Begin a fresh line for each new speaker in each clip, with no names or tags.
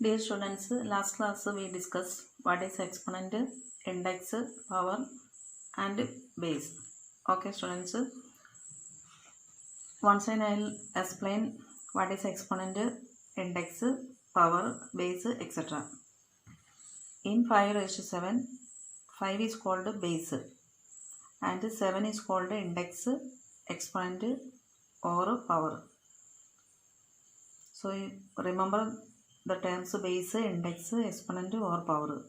Dear students, last class we discussed what is exponent, index, power and base. Okay students, once again I will explain what is exponent, index, power, base, etc. In 5 raised to 7, 5 is called base and 7 is called index, exponent or power. So you remember the terms base, index, exponent or power.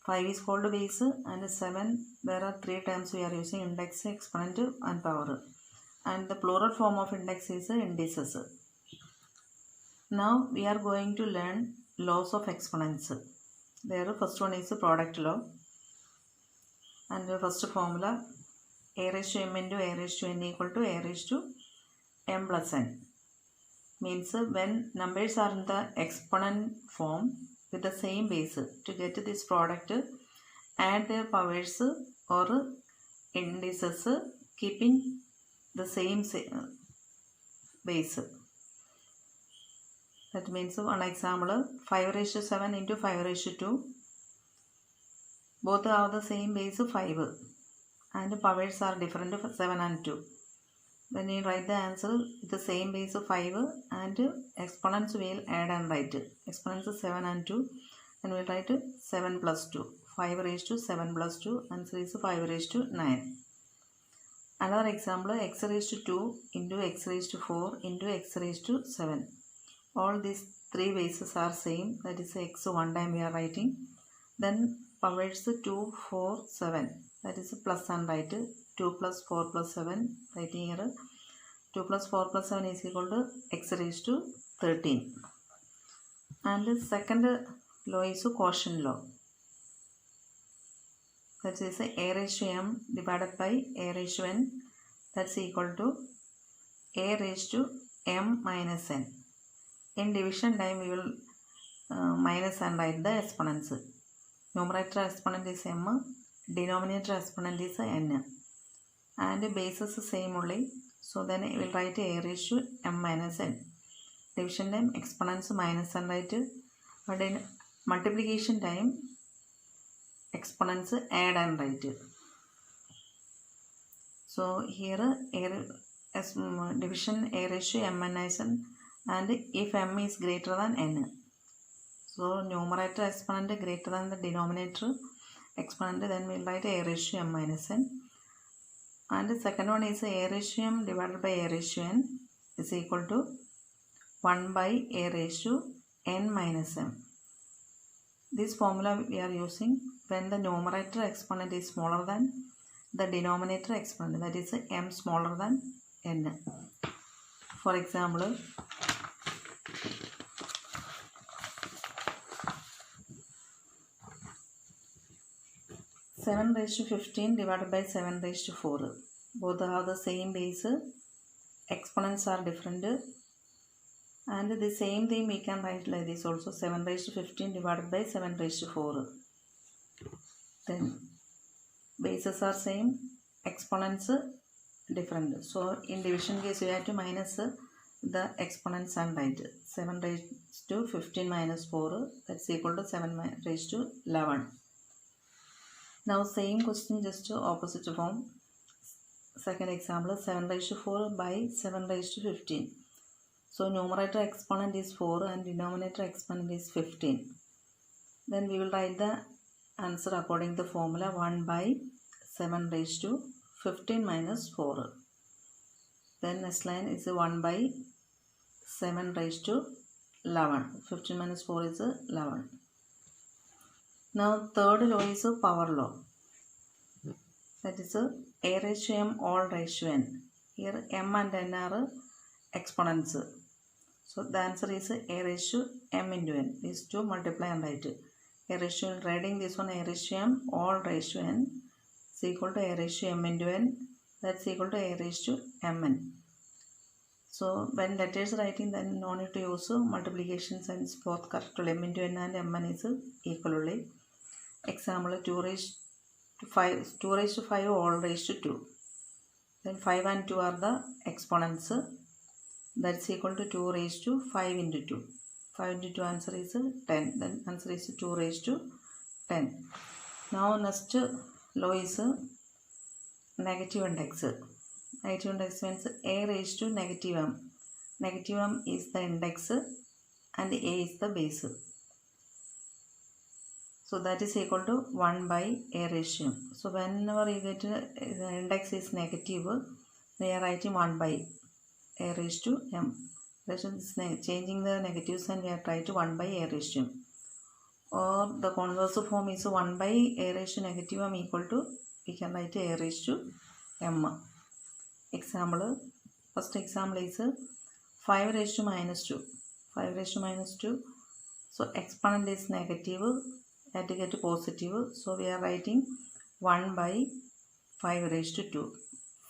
5 is called base and 7 there are 3 terms we are using, index, exponent and power, and the plural form of index is indices. Now we are going to learn laws of exponents. There first one is product law, and the first formula a raised to m into a raised to n equal to a raised to m plus n. Means when numbers are in the exponent form with the same base, to get this product add their powers or indices keeping the same base. That means one example, 5 raised to 7 into 5 raised to 2, both have the same base 5 and powers are different, 7 and 2. When you write the answer with the same base 5 and exponents will add and write. Exponents 7 and 2, and we'll write 7 plus 2. 5 raised to 7 plus 2, answer is 5 raised to 9. Another example, x raised to 2 into x raised to 4 into x raised to 7. All these 3 bases are same, that is x one time we are writing. Then powers 2, 4, 7, that is plus and write. 2 plus 4 plus 7, writing here 2 plus 4 plus 7 is equal to x raised to 13. And the second law is quotient law, that is a raised to m divided by a raised to n, that's equal to a raised to m minus n. In division time we will minus and write the exponents. Numerator exponent is m, denominator exponent is n, and bases same only, so then we will write a raised to m minus n. Division time exponents minus and write, but in multiplication time exponents add and write. So here division a raised to m minus n, and if m is greater than n, so numerator exponent greater than the denominator exponent, then we will write a raised to m minus n. And the second one is a raised to m divided by a raised to n is equal to 1 by a raised to n minus m. This formula we are using when the numerator exponent is smaller than the denominator exponent, that is m smaller than n. For example, (7 raised to 15 divided by 7 raised to 4). Both have the same base, exponents are different, and the same thing we can write like this also, 7 raised to 15 divided by 7 raised to 4. Then bases are same, exponents different. So in division case we have to minus the exponents and write 7 raised to 15 minus 4, that's equal to 7 raised to 11. Now same question, just opposite form. Second example, 7 raised to 4 by 7 raised to 15. So numerator exponent is 4 and denominator exponent is 15. Then we will write the answer according to the formula 1 by 7 raised to 15 minus 4. Then next line is 1 by 7 raised to 11. 15 minus 4 is 11. Now third law is power law, that is a raised to m all raised to n. Here m and n are exponents, so the answer is a raised to m into n. These two multiply and write. A raised to, writing this one, a raised to m all raised to n is equal to a raised to m into n, that's equal to a raised to mn. So when letters writing, then no need to use multiplication signs, both correct. M into n and mn is equal only. Example, 2 raised to 5 all raised to 2. Then 5 and 2 are the exponents, that's equal to 2 raised to 5 into 2. 5 into 2 answer is 10. Then answer is 2 raised to 10. Now next law is negative index. Negative index means a raised to negative m. Negative m is the index and a is the base. So that is equal to 1 by a raised to m. So whenever you get the index is negative, we are writing 1 by a raised to m. Changing the negatives and we are trying to 1 by a raised to m. Or the converse form is 1 by a raised to negative m equal to, we can write a raised to m. Example, first example is 5 raised to minus 2. 5 raised to minus 2. So exponent is negative, we have to get positive. So we are writing 1 by 5 raised to 2.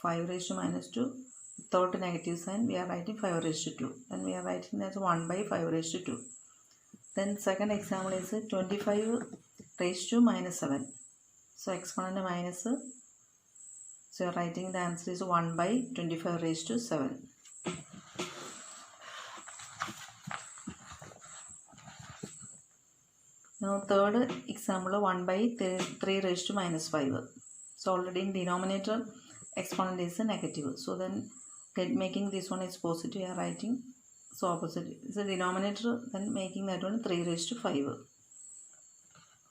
5 raised to minus 2. Without negative sign, we are writing 5 raised to 2. Then we are writing that 1 by 5 raised to 2. Then second example is 25 raised to minus 7. So exponent minus. So you are writing the answer is 1 by 25 raised to 7. Now third example 1 by 3 raised to minus 5. So already in denominator exponent is negative. So then making this one is positive, we are writing so opposite. It's a denominator, then making that one 3 raised to 5.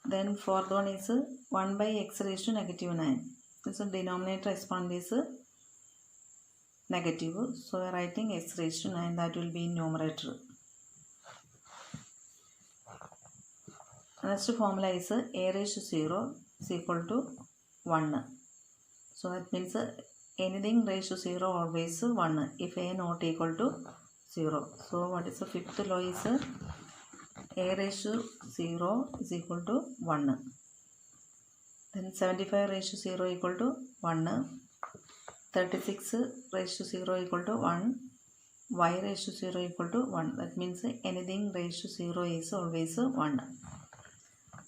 Then fourth one is 1 by x raised to negative 9. So denominator exponent is negative. So we are writing x raised to 9, that will be in numerator. Next formula is a raised to 0 is equal to 1. So that means anything raised to 0 always 1 if a not equal to 0. So what is the fifth law is a raised to 0 is equal to 1. Then 75 raised to 0 equal to 1. 36 raised to 0 equal to 1. Y raised to 0 equal to 1. That means anything raised to 0 is always 1.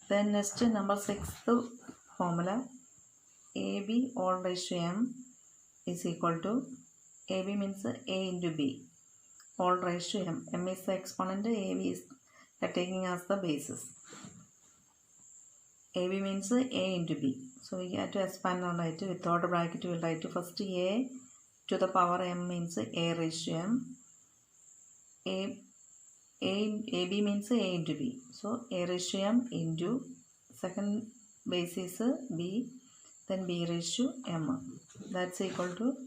Then next number 6th formula, AB all raised to m is equal to, AB means a into b, all raised to m. M is the exponent, AB is taking as the basis. AB means a into b. So we have to expand on it. Without a bracket we will write first a to the power m means a raised to m. AB means a into b. So a raised to m into second base is b, then b raised to m. That's equal to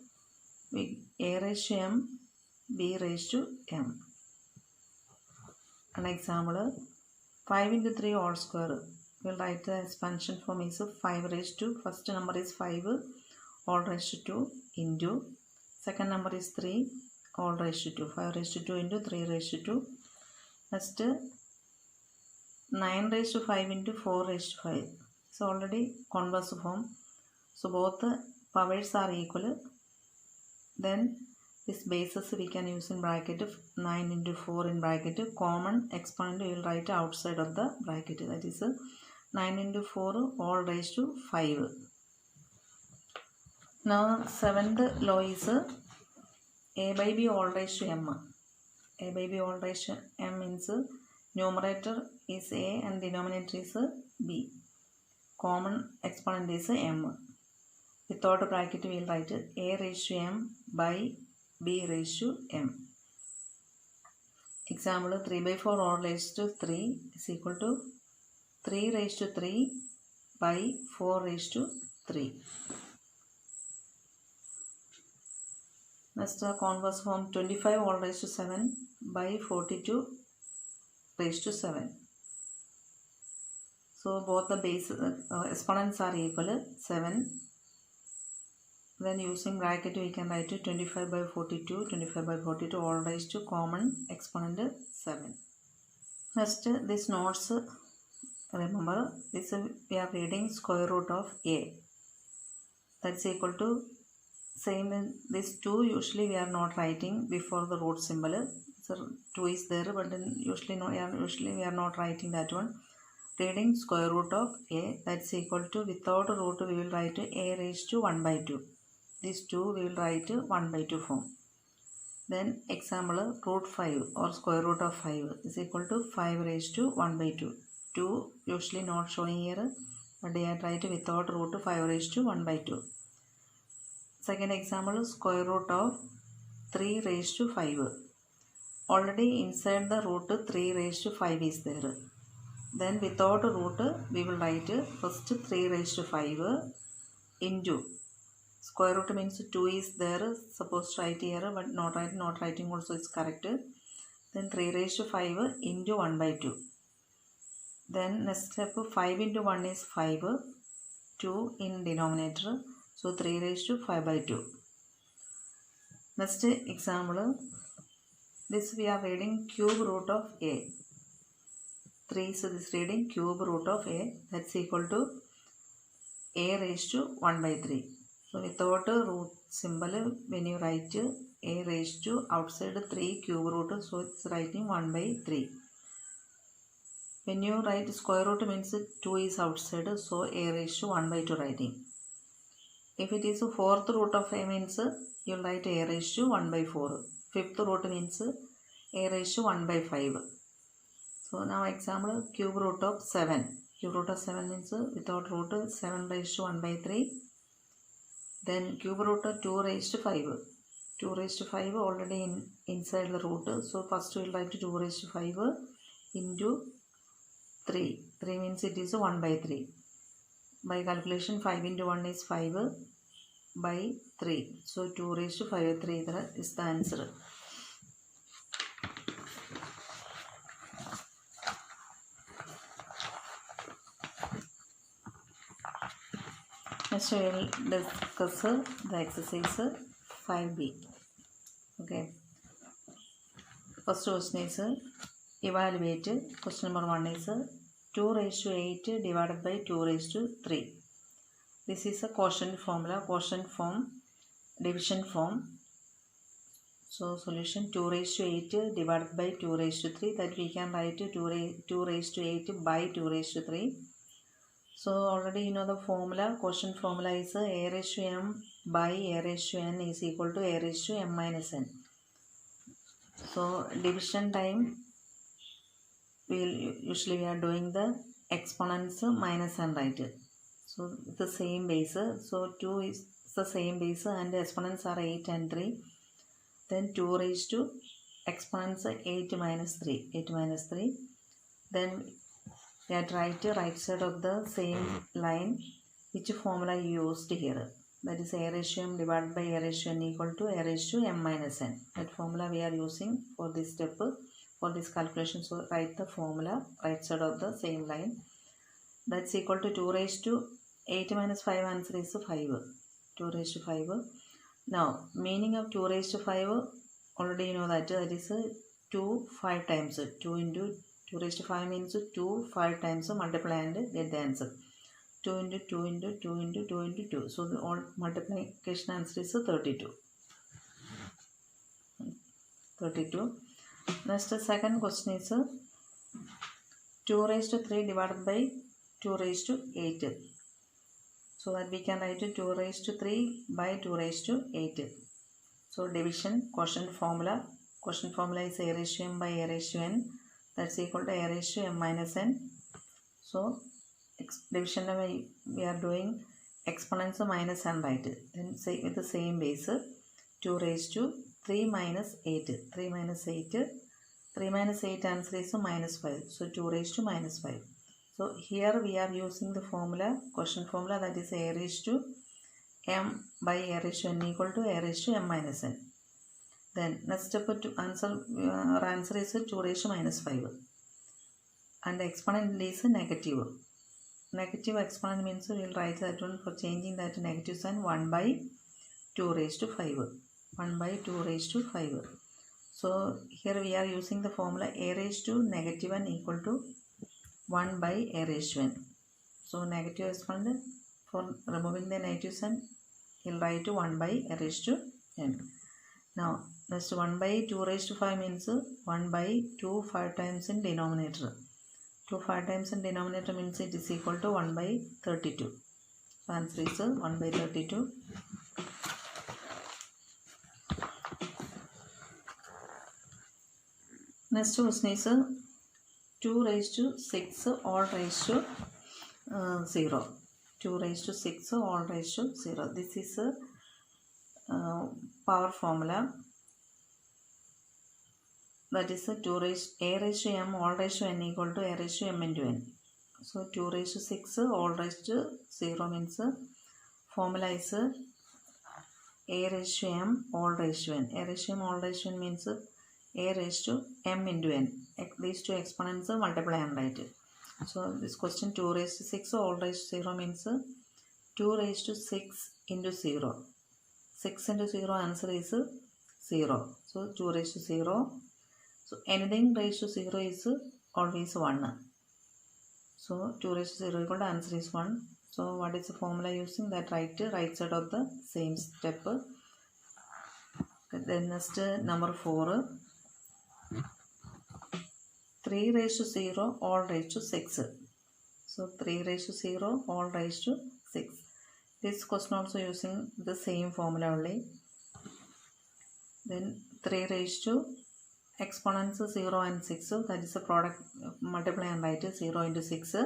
a raised to m, b raised to m. An example, 5 into 3 all square. We'll write the expansion form is 5 raised to, first number is 5 all raised to 2 into, second number is 3 all raised to 2. 5 raised to 2 into 3 raised to 2. Next 9 raised to 5 into 4 raised to 5. So already converse form. So both the powers are equal. Then this basis we can use in bracket 9 into 4 in bracket. Common exponent we will write outside of the bracket. That is 9 into 4 all raised to 5. Now seventh law is a by b all raised to m. A by b all raised to m means numerator is a and denominator is b. Common exponent is m. Without a bracket we will write a raised to m by b raised to m. Example 3 by 4 all raised to 3 is equal to 3 raised to 3 by 4 raised to 3. Next the converse form, 25 all raised to 7 by 42 raised to 7. So both the base exponents are equal 7. Then using bracket we can write 25 by 42, 25 by 42 all raised to common exponent 7. Next this notes, remember this we are reading square root of a. That's equal to same in this 2 usually we are not writing before the root symbol. So 2 is there but then usually we are not writing that one. Reading square root of a, that's equal to, without a root we will write a raised to 1 by 2. This 2 we will write 1 by 2 form. Then example, root 5 or square root of 5 is equal to 5 raised to 1 by 2. 2 usually not showing here, but I write without root 5 raised to 1 by 2. Second example, square root of 3 raised to 5. Already inside the root 3 raised to 5 is there. Then without root we will write first 3 raised to 5 into square root means 2 is there, supposed to write here, but not writing also is correct. Then 3 raised to 5 into 1 by 2. Then next step, 5 into 1 is 5, 2 in denominator, so 3 raised to 5 by 2. Next example, this we are reading cube root of a. 3 so this reading cube root of a, that's equal to a raised to 1 by 3. So without a root symbol, when you write a raised to outside 3 cube root, so it's writing 1 by 3. When you write square root means 2 is outside, so a raised to 1 by 2 writing. If it is fourth root of a means you will write a raised to 1 by 4. Fifth root means a raised to 1 by 5. So now example, cube root of 7. Cube root of 7 means without root 7 raised to 1 by 3. Then cube root of 2 raised to 5. 2 raised to 5 already inside the root. So first we will write 2 raised to 5 into 3. 3 means it is 1 by 3. By calculation 5 into 1 is 5 by 3. So 2 raised to 5 by 3 that is the answer. Next we will discuss the exercise 5b. Okay. First question is evaluate. Question number 1 is 2 raised to 8 divided by 2 raised to 3. This is a quotient formula, quotient form, division form. So solution 2 raised to 8 divided by 2 raised to 3, that we can write 2 raised to 8 by 2 raised to 3. So already you know the formula, quotient formula is a raised to m by a raised to n is equal to a raised to m minus n. So division time, usually we are doing the exponents minus n, right? So the same base, so 2 is the same base and the exponents are 8 and 3. Then 2 raised to exponents 8 minus 3, 8 minus 3. Then we are right side of the same line, which formula you used here. That is a raised to m divided by a raised to n equal to a raised to m minus n. That formula we are using for this step, for this calculation. So write the formula right side of the same line. That's equal to 2 raised to 8 minus 5, answer is 5. 2 raised to 5. Now meaning of 2 raised to 5, already you know that is 2 5 times. 2 into 2 raised to 5 means 2 5 times, multiply and get the answer. 2 into 2 into 2 into 2 into 2. So the all multiplication answer is 32. 32. Next second question is 2 raised to 3 divided by 2 raised to 8. So that we can write 2 raised to 3 by 2 raised to 8. So division, quotient formula. Quotient formula is a raised to m by a raised to n. That's equal to a raised to m minus n. So division we are doing exponents minus n, right? Then say with the same base, 2 raised to 3 minus 8. 3 minus 8. 3 minus 8 answer is minus 5. So 2 raised to minus 5. So here we are using the formula, quotient formula, that is a raised to m by a raised to n equal to a raised to m minus n. Then next step to answer, our answer is 2 raised to minus 5. And the exponent is negative. Negative exponent means we will write that one for changing that negative sign 1 by 2 raised to 5. 1 by 2 raised to 5. So here we are using the formula a raised to negative n equal to 1 by a raised to n. So negative exponent, for removing the negative sign, we will write 1 by a raised to n. Now next 1 by 2 raised to 5 means 1 by 2 5 times in denominator. 2 5 times in denominator means it is equal to 1 by 32. So answer is 1 by 32. Next question is 2 raised to 6 all raised to 0. 2 raised to 6 all raised to 0. This is a power formula. That is a 2 raised a raised to m all raised to n equal to a raised to m into n. So 2 raised to 6 all raised to 0 means formula is a raised to m all raised to n. A raised to m all raised to n means a raised to m into n. These two exponents multiply and write. So this question 2 raised to 6 all raised to 0 means 2 raised to 6 into 0. 6 into 0 answer is 0. So 2 raised to 0. So anything raised to 0 is always 1. So 2 raised to 0 equal to answer is 1. So what is the formula using that right side of the same step. Then next number 4. 3 raised to 0 all raised to 6. So 3 raised to 0 all raised to 6. This question also using the same formula only. Then 3 raised to exponents 0 and 6. That is the product multiply and write 0 into 6.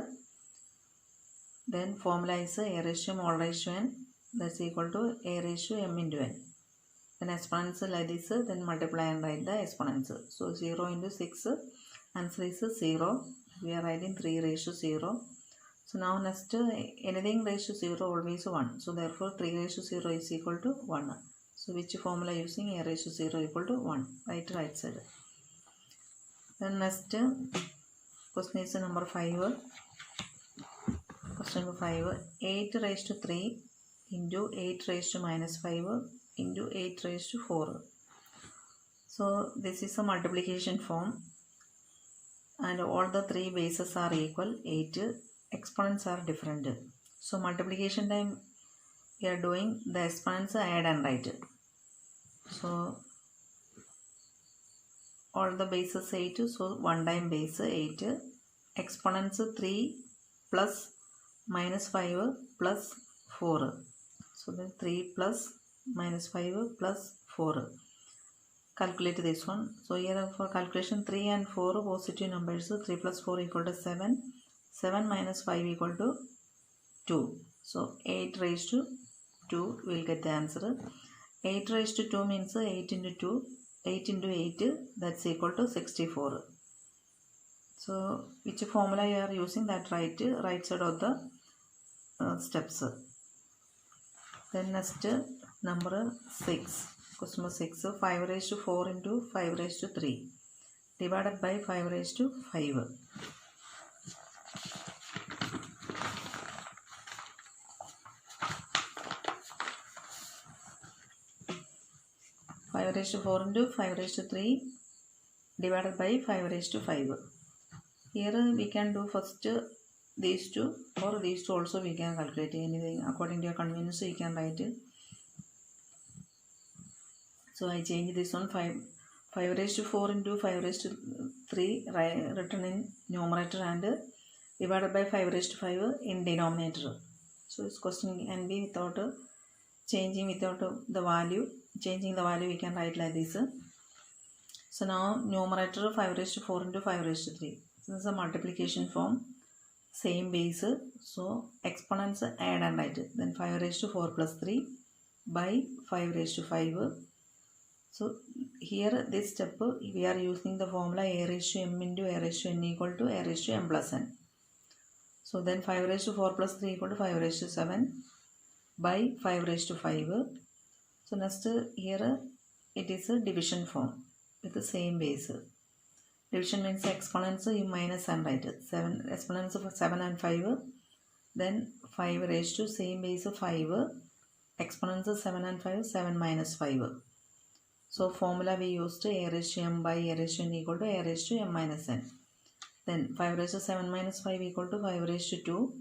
Then formula is a raised to m all raised to n. That's equal to a raised to m into n. Then exponents like this. Then multiply and write the exponents. So 0 into 6. Answer is 0. We are writing 3 raised to 0. So now next anything raised to 0 always 1. So therefore 3 raised to 0 is equal to 1. So which formula using a raised to 0 equal to 1. Right side. Then next question is number 5. Question number 5. 8 raised to 3 into 8 raised to minus 5 into 8 raised to 4. So this is a multiplication form. And all the 3 bases are equal, 8 exponents are different. So multiplication time we are doing the exponents add and write. So all the bases 8, so one time base 8, exponents 3 plus minus 5 plus 4. So then 3 plus minus 5 plus 4. Calculate this one. So here for calculation 3 and 4 positive numbers. 3 plus 4 equal to 7. 7 minus 5 equal to 2. So 8 raised to 2 will get the answer. 8 raised to 2 means 8 into 2. 8 into 8 that's equal to 64. So which formula you are using that right side of the steps. Then next number 6. Question number 6. 5 raised to 4 into 5 raised to 3 divided by 5 raised to 5. Five raised to 4 into 5 raised to 3 divided by 5 raised to 5. Here we can do first these two or these two also we can calculate. Anything according to your convenience you can write it. So I change this one 5 raised to 4 into 5 raised to 3 written in numerator and divided by 5 raised to 5 in denominator. So this question can be without changing without the value. Changing the value we can write like this. So now numerator 5 raised to 4 into 5 raised to 3. This is a multiplication form. Same base. So exponents add and write. Then 5 raised to 4 plus 3 by 5 raised to 5. So here this step we are using the formula a raised to m into a raised to n equal to a raised to m plus n. So then 5 raised to 4 plus 3 equal to 5 raised to 7 by 5 raised to 5. So next here it is a division form with the same base. Division means exponents you minus and write. 7 exponents of 7 and 5. Then 5 raised to same base 5. Exponents of 7 and 5, 7 minus 5. So formula we used a raised to m by a raised to n equal to a raised to m minus n. Then 5 raised to 7 minus 5 equal to 5 raised to 2.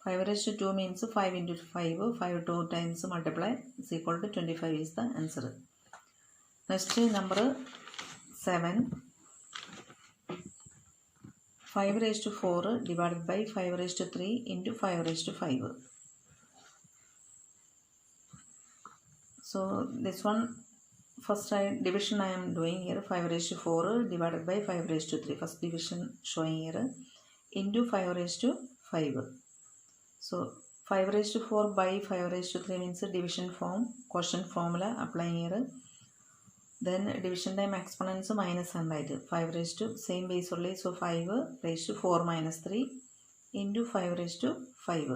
5 raised to 2 means 5 into 5. 5 2 times multiply is equal to 25 is the answer. Next number 7. 5 raised to 4 divided by 5 raised to 3 into 5 raised to 5. So this one first division I am doing here. 5 raised to 4 divided by 5 raised to 3. First division showing here into 5 raised to 5. So 5 raised to 4 by 5 raised to 3 means division form, quotient formula applying here. Then division time exponents minus 100. 5 raised to same base only. So 5 raised to 4 minus 3 into 5 raised to 5.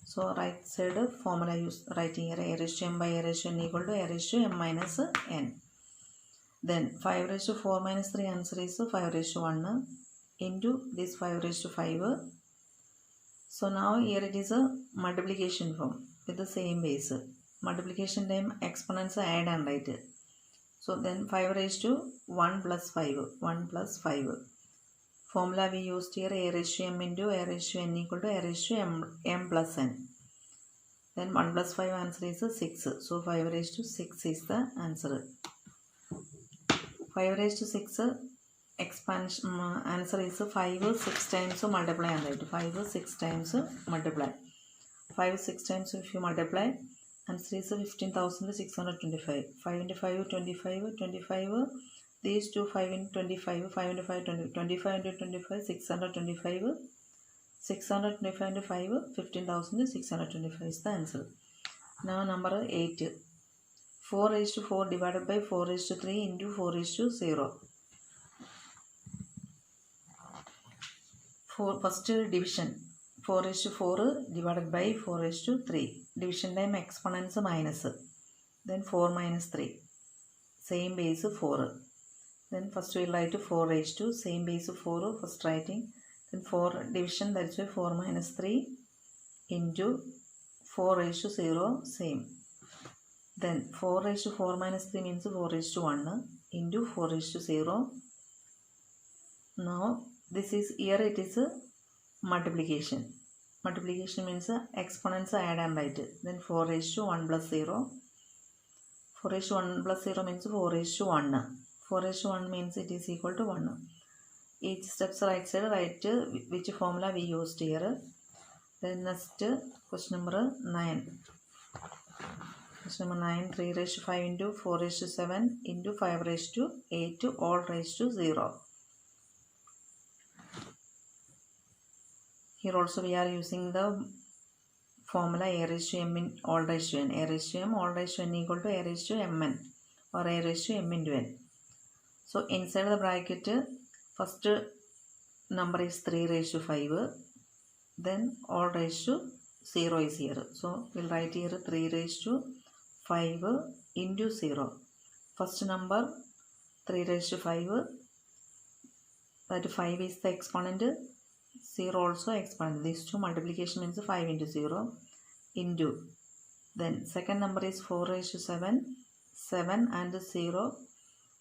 So right side formula use writing here a raised to m by a raised to n equal to a raised to m minus n. Then 5 raised to 4 minus 3 answer is 5 raised to 1 into this 5 raised to 5. So now here it is a multiplication form with the same base. Multiplication time exponents add and write. So then 5 raised to 1 plus 5. 1 plus 5. Formula we used here a raised to m into a raised to n equal to a raised to m plus n. Then 1 plus 5 answer is 6. So 5 raised to 6 is the answer. 5 raised to 6 expansion answer is 5 6 times multiply and write. 5 6 times multiply. 5 6 times if you multiply, answer is 15,625. 5 into 5 25. 25. These two 5 into 25. 5 into 5 20. 25 into 25 625. 625 into 5 15,625 is the answer. Now number 8. 4 raised to 4 divided by 4 raised to 3 into 4 raised to 0. First division. 4 raised to 4 divided by 4 raised to 3. Division time exponents minus. Then 4 minus 3. Same base 4. Then first we will write 4 raised to same base 4 first writing. Then 4 division, that's why 4 minus 3 into 4 raised to 0 same. Then 4 raised to 4 minus 3 means 4 raised to 1 into 4 raised to 0. Now this is here it is a multiplication. Multiplication means exponents add and write. Then 4 raised to 1 plus 0. 4 raised to 1 plus 0 means 4 raised to 1. 4 raised to 1 means it is equal to 1. Each steps right side write which formula we used here. Then next question number 9. Question number 9. 3 raised to 5 into 4 raised to 7 into 5 raised to 8 all raised to 0. Here also we are using the formula a raised to m in all raised to n. A raised to m all raised to n equal to a raised to mn or a raised to m into n. So inside the bracket first number is 3 raised to 5. Then all raised to 0 is here. So we will write here 3 raised to 5 into 0. First number 3 raised to 5. That 5 is the exponent. 0 also exponent. These two multiplication means 5 into 0 into. Then second number is 4 raised to 7. 7 and 0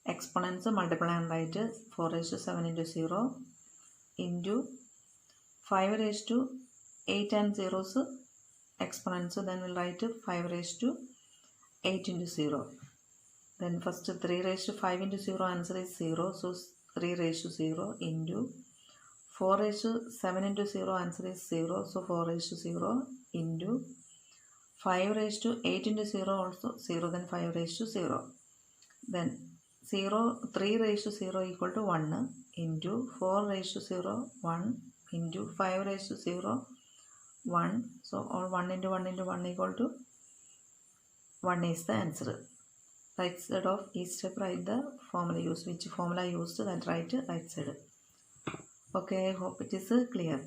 exponents multiply and write 4 raised to 7 into 0 into 5 raised to 8 and 0's exponents. So then we'll write 5 raised to 8 into 0. Then first 3 raised to 5 into 0 answer is 0. So 3 raised to 0 into 4 raised to 7 into 0 answer is 0. So 4 raised to 0 into 5 raised to 8 into 0 also 0. Then 5 raised to 0. Then 3 raised to 0 equal to 1 into 4 raised to 0 1 into 5 raised to 0 1. So all 1 into 1 into 1 equal to 1 is the answer. Right side of each step write the formula used. Which formula used that right side. Okay, I hope it is clear.